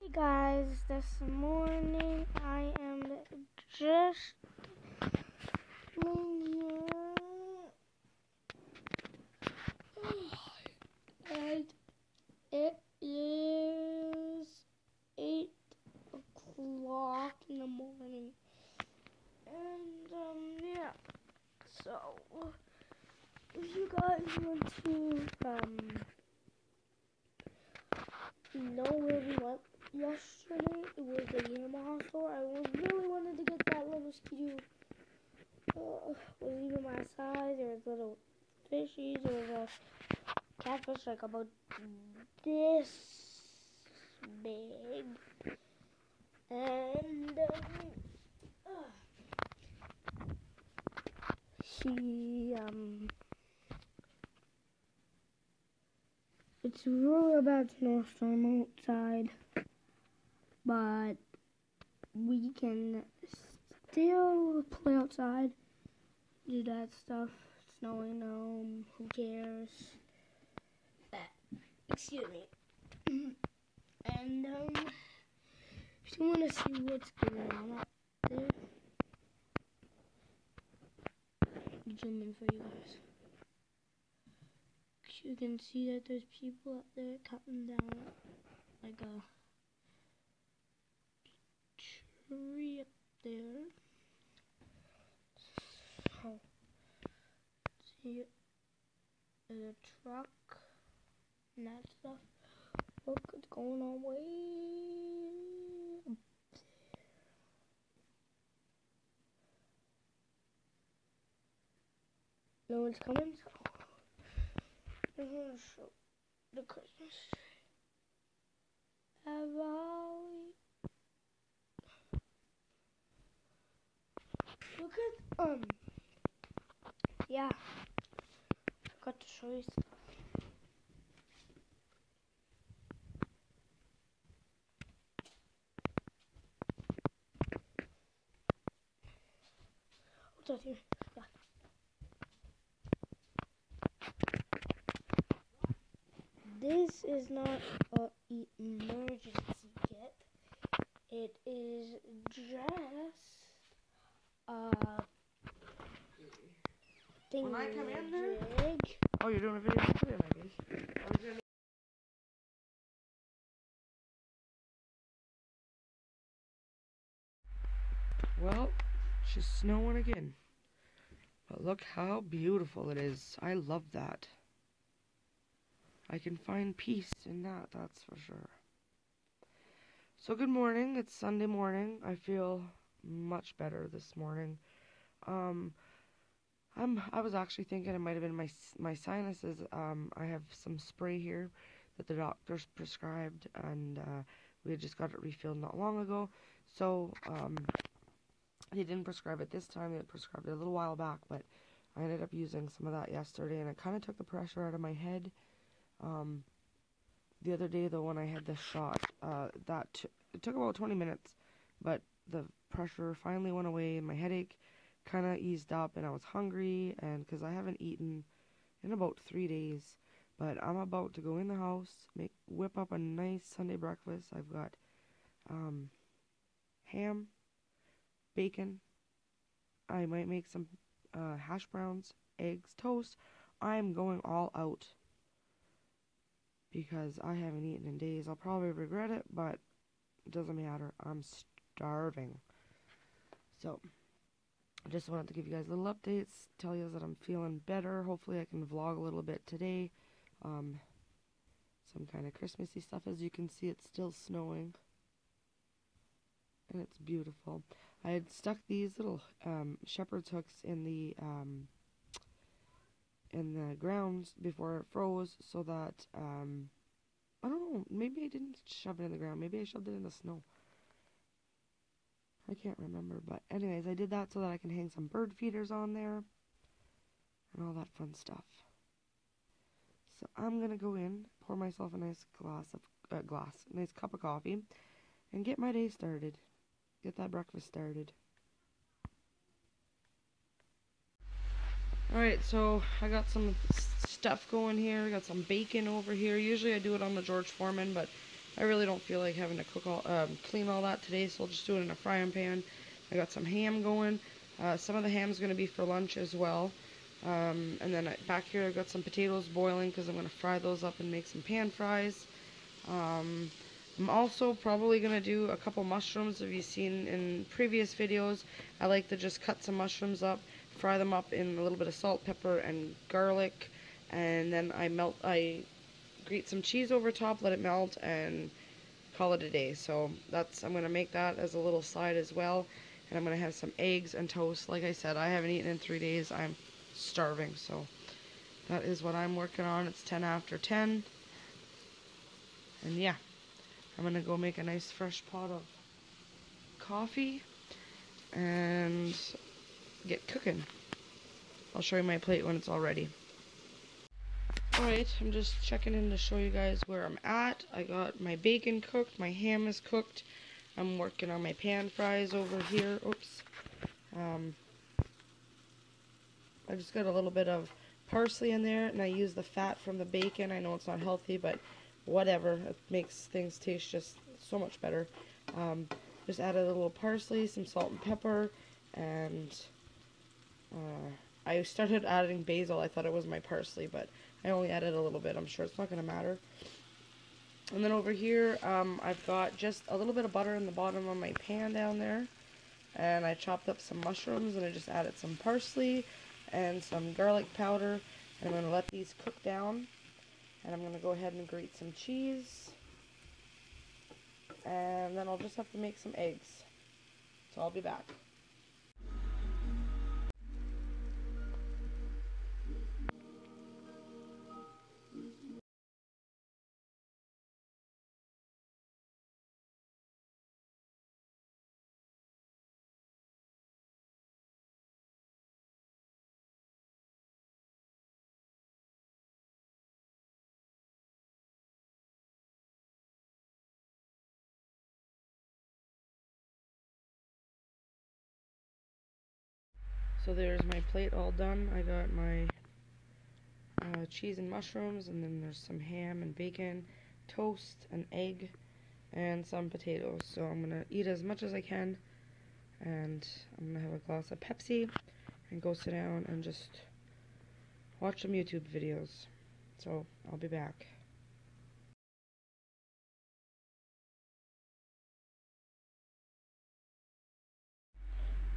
Hey guys, this morning I am just laying here and it is 8 o'clock in the morning. And yeah, so if you guys want to know where we went yesterday, it was the Yamaha store. I really wanted to get that little Skidoo. Was even my size. There was little fishies. There was a catfish like about this big. And it's really a bad snowstorm outside, but we can still play outside, do that stuff. Snowing, who cares? Excuse me. And if you want to see what's going on up there, zoom in for you guys. You can see that there's people up there cutting down like a tree up there. So, see, there's a truck and that stuff. Look, it's going on way up there. No one's coming, so I'm going to show the Christmas tree. Look at, yeah, I forgot to show you stuff. What's up here? Yeah. This is not an emergency kit. It is just a thing. When I come in there? Jig. Oh, you're doing a video today, I guess. Well, she's snowing again. But look how beautiful it is. I love that. I can find peace in that, that's for sure. So good morning. It's Sunday morning. I feel much better this morning. I was actually thinking it might have been my sinuses. I have some spray here that the doctors prescribed, and we had just got it refilled not long ago. So they didn't prescribe it this time. They prescribed it a little while back, but I ended up using some of that yesterday, and it kind of took the pressure out of my head. The other day, though, when I had the shot, it took about 20 minutes, but the pressure finally went away, and my headache kind of eased up, and I was hungry, and because I haven't eaten in about 3 days, but I'm about to go in the house, whip up a nice Sunday breakfast. I've got ham, bacon. I might make some hash browns, eggs, toast. I'm going all out because I haven't eaten in days. I'll probably regret it, but it doesn't matter. I'm starving. So I just wanted to give you guys little updates, tell you that I'm feeling better. Hopefully I can vlog a little bit today. Some kind of Christmassy stuff. As you can see, it's still snowing. And it's beautiful. I had stuck these little shepherd's hooks in the grounds before it froze, so that I don't know, maybe I didn't shove it in the ground. Maybe I shoved it in the snow. I can't remember, but anyways, I did that so that I can hang some bird feeders on there and all that fun stuff. So I'm gonna go in, pour myself a nice nice cup of coffee, and get my day started. Get that breakfast started. Alright, so I got some stuff going here. I got some bacon over here. Usually I do it on the George Foreman, but I really don't feel like having to clean all that today, so I'll just do it in a frying pan. I got some ham going. Some of the ham's going to be for lunch as well. And then back here I've got some potatoes boiling because I'm going to fry those up and make some pan fries. I'm also probably going to do a couple mushrooms. If you've seen in previous videos, I like to just cut some mushrooms up, fry them up in a little bit of salt, pepper, and garlic, and then I grate some cheese over top, let it melt, and call it a day. So I'm going to make that as a little side as well, and I'm going to have some eggs and toast. Like I said, I haven't eaten in 3 days. I'm starving, so that is what I'm working on. It's 10 after 10, and yeah. I'm going to go make a nice fresh pot of coffee and get cooking. I'll show you my plate when it's all ready. Alright, I'm just checking in to show you guys where I'm at. I got my bacon cooked, my ham is cooked. I'm working on my pan fries over here. Oops. I just got a little bit of parsley in there, and I use the fat from the bacon. I know it's not healthy, but whatever. It makes things taste just so much better. Just added a little parsley, some salt and pepper, and I started adding basil. I thought it was my parsley, but I only added a little bit. I'm sure it's not going to matter. And then over here, I've got just a little bit of butter in the bottom of my pan down there. And I chopped up some mushrooms, and I just added some parsley and some garlic powder. And I'm going to let these cook down. And I'm going to go ahead and grate some cheese. And then I'll just have to make some eggs. So I'll be back. So there's my plate all done. I got my cheese and mushrooms, and then there's some ham and bacon, toast, an egg, and some potatoes. So I'm going to eat as much as I can, and I'm going to have a glass of Pepsi and go sit down and just watch some YouTube videos. So I'll be back.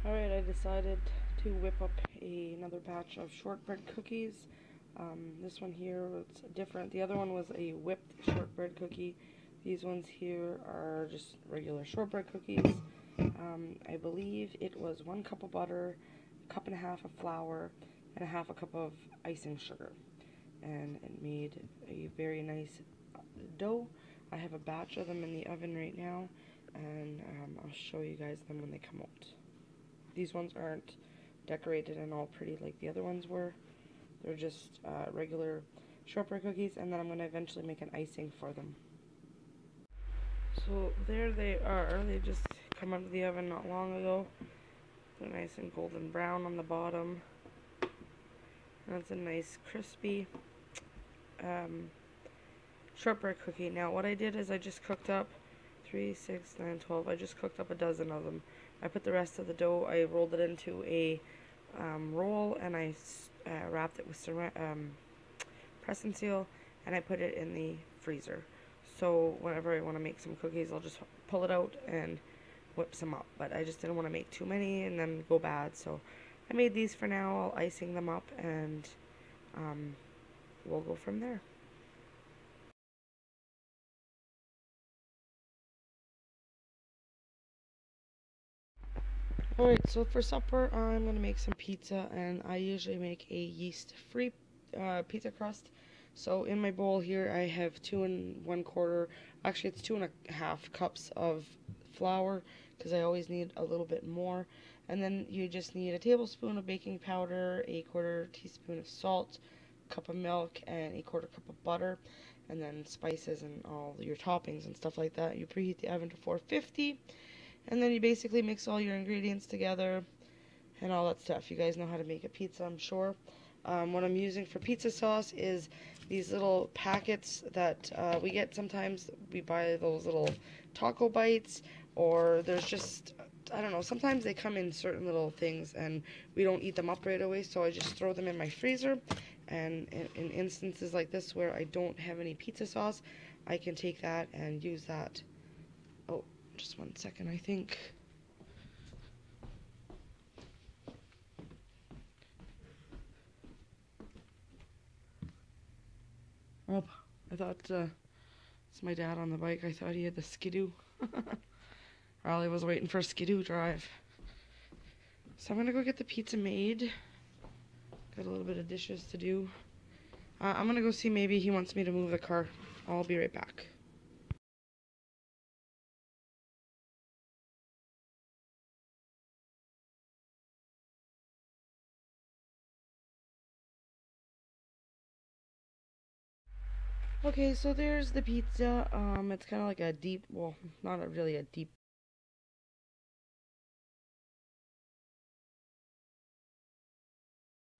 Alright, I decided to whip up another batch of shortbread cookies. This one here was different. The other one was a whipped shortbread cookie. These ones here are just regular shortbread cookies. I believe it was 1 cup of butter, 1.5 cups of flour, and 1/2 cup of icing sugar. And it made a very nice dough. I have a batch of them in the oven right now, and I'll show you guys them when they come out. These ones aren't decorated and all pretty like the other ones were. They're just regular shortbread cookies, and then I'm going to eventually make an icing for them. So there they are. They just come out of the oven not long ago. They're nice and golden brown on the bottom. That's a nice crispy shortbread cookie. Now what I did is I just cooked up 3, 6, 9, 12. I just cooked up a dozen of them. I put the rest of the dough, I rolled it into a roll, and I wrapped it with press and seal, and I put it in the freezer. So whenever I want to make some cookies, I'll just pull it out and whip some up. But I just didn't want to make too many and then go bad, so I made these for now. I'll icing them up, and we'll go from there. Alright, so for supper, I'm going to make some pizza, and I usually make a yeast-free pizza crust. So in my bowl here, I have 2 1/4, actually it's 2.5 cups of flour, because I always need a little bit more. And then you just need a tablespoon of baking powder, a 1/4 teaspoon of salt, a cup of milk, and a 1/4 cup of butter, and then spices and all your toppings and stuff like that. You preheat the oven to 450. And then you basically mix all your ingredients together and all that stuff. You guys know how to make a pizza, I'm sure. What I'm using for pizza sauce is these little packets that we get sometimes. We buy those little taco bites, or there's just, I don't know, sometimes they come in certain little things and we don't eat them up right away, so I just throw them in my freezer. And in instances like this where I don't have any pizza sauce, I can take that and use that. Oh, just 1 second, I think. Oh, I thought it's my dad on the bike. I thought he had the skidoo. Riley was waiting for a skidoo drive. So I'm gonna go get the pizza made. Got a little bit of dishes to do. I'm gonna go see, maybe he wants me to move the car. I'll be right back. Okay, so there's the pizza. It's kind of like a deep, well, really a deep.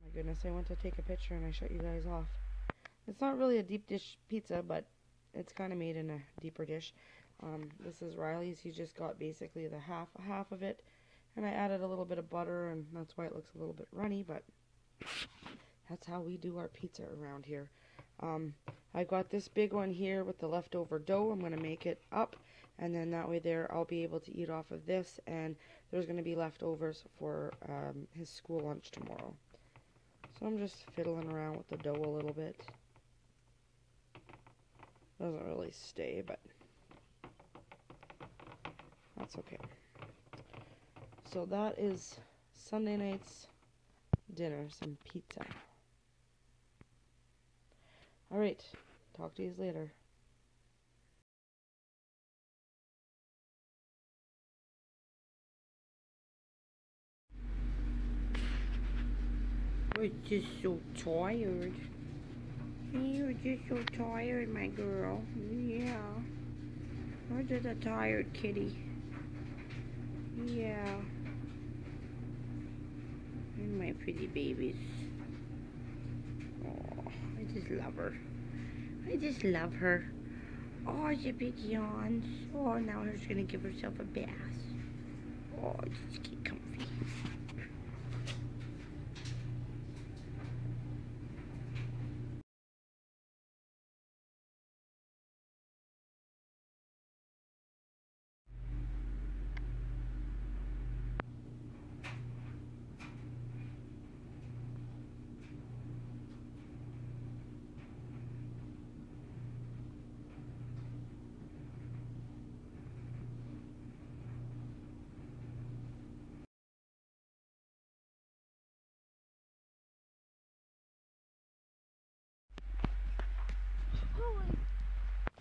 My goodness, I went to take a picture and I shut you guys off. It's not really a deep dish pizza, but it's kind of made in a deeper dish. This is Riley's. He just got basically the half of it, and I added a little bit of butter, and that's why it looks a little bit runny, but that's how we do our pizza around here. I got this big one here with the leftover dough. I'm going to make it up, and then that way there I'll be able to eat off of this, and there's going to be leftovers for his school lunch tomorrow. So I'm just fiddling around with the dough a little bit. Doesn't really stay, but that's okay. So that is Sunday night's dinner, some pizza. Alright, talk to you later. We're just so tired. You're just so tired, my girl. Yeah. We're just a tired kitty. Yeah. And my pretty babies. Oh, I just love her. I just love her. Oh, she big yawns. Oh, now she's gonna give herself a bath. Oh, just get comfy.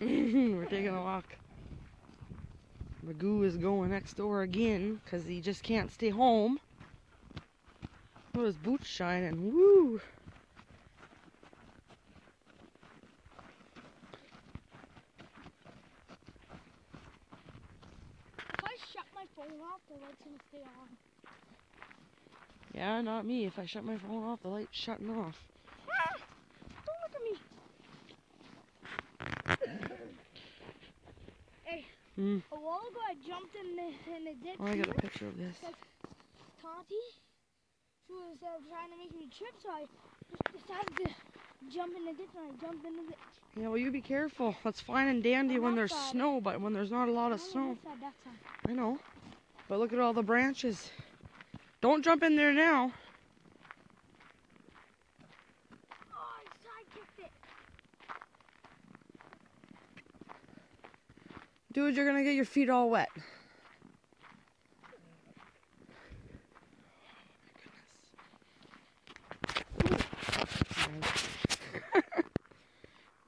We're taking a walk. Magoo is going next door again because he just can't stay home. Oh, his boots shining. Woo! If I shut my phone off, the light's gonna stay on. Yeah, not me. If I shut my phone off, the light's shutting off. Ah! Don't look at me. Hey, a while ago I jumped in the ditch. Oh, I got a picture of this. Tati, she was trying to make me trip, so I just decided to jump in the ditch, and I jumped in the ditch. Yeah, well, you be careful. That's fine and dandy when there's snow, but when there's not a lot of snow. I know. But look at all the branches. Don't jump in there now. Oh, I side-kicked it. Dude, you're gonna get your feet all wet.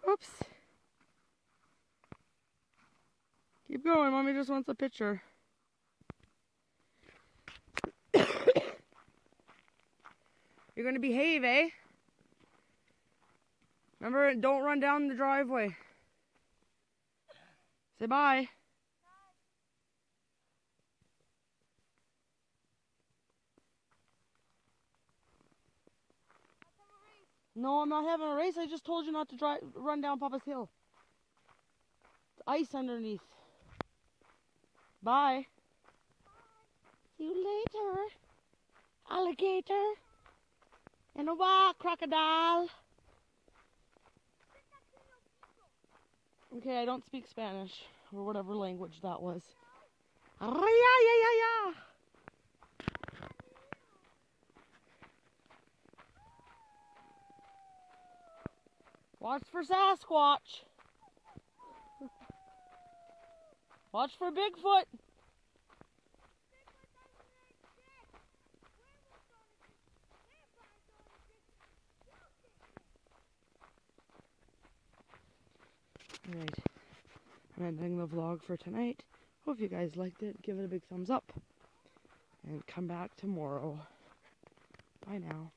Oops. Keep going, Mommy just wants a picture. You're gonna behave, eh? Remember, don't run down the driveway. Say bye. No, I'm not having a race. I just told you not to run down Papa's Hill. It's ice underneath. Bye. See you later, alligator. And a wild crocodile. Okay, I don't speak Spanish, or whatever language that was. Watch for Sasquatch. Watch for Bigfoot. Alright, I'm ending the vlog for tonight. Hope you guys liked it. Give it a big thumbs up. And come back tomorrow. Bye now.